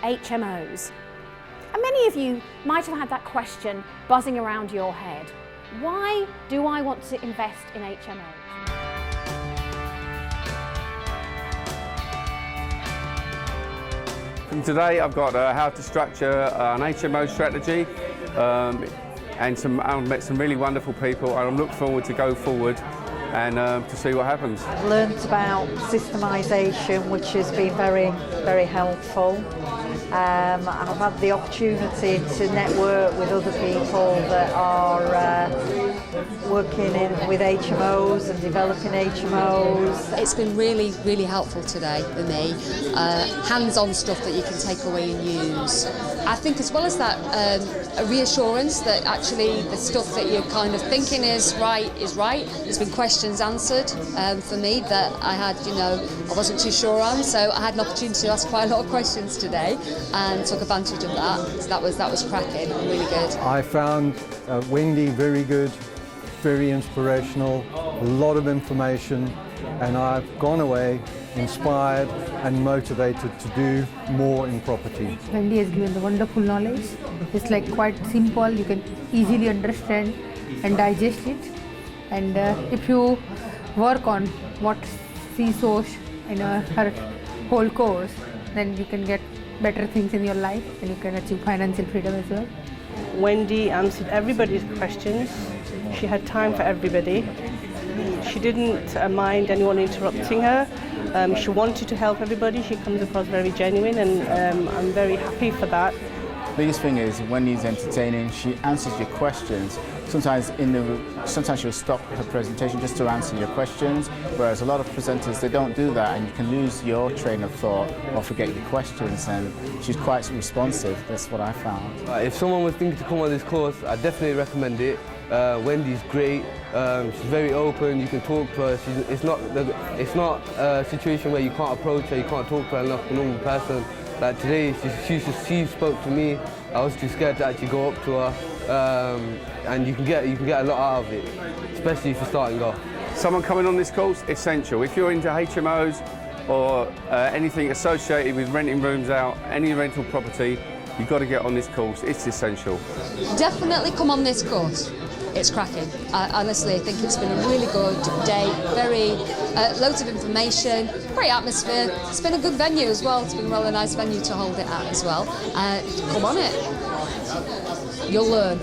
HMOs. And many of you might have had that question buzzing around your head. Why do I want to invest in HMOs? From today I've got how to structure an HMO strategy and I've met some really wonderful people, and I look forward to go forward and to see what happens. I've learnt about systemisation, which has been very, very helpful. I've had the opportunity to network with other people that are working with HMOs and developing HMOs. It's been really, really helpful today for me. Hands-on stuff that you can take away and use. I think as well as that, a reassurance that actually the stuff that you're kind of thinking is right. There's been questions answered for me that I had, I wasn't too sure on, so I had an opportunity to ask quite a lot of questions today and took advantage of that. So that was cracking, really good. I found Wendy very good, very inspirational, a lot of information, and I've gone away inspired and motivated to do more in property. Wendy has given the wonderful knowledge. It's like quite simple, you can easily understand and digest it. And if you work on what she shows in her whole course, then you can get better things in your life and you can achieve financial freedom as well. Wendy answered everybody's questions. She had time for everybody. She didn't mind anyone interrupting her. She wanted to help everybody. She comes across very genuine, and I'm very happy for that. The biggest thing is Wendy's entertaining. She answers your questions. Sometimes she'll stop her presentation just to answer your questions, whereas a lot of presenters, they don't do that, and you can lose your train of thought or forget your questions, and she's quite responsive. That's what I found. If someone was thinking to come on this course, I definitely recommend it. Wendy's great. She's very open. You can talk to her. It's not a situation where you can't approach her, you can't talk to her like a normal person. Like today, she spoke to me. I was too scared to actually go up to her, and you can get a lot out of it, especially if you're starting off. Someone coming on this course, essential. If you're into HMOs or anything associated with renting rooms out, any rental property, you've got to get on this course. It's essential. Definitely come on this course. It's cracking. I honestly think it's been a really good day. Loads of information, great atmosphere. It's been a good venue as well. It's been a really nice venue to hold it at as well. Come on it. You'll learn.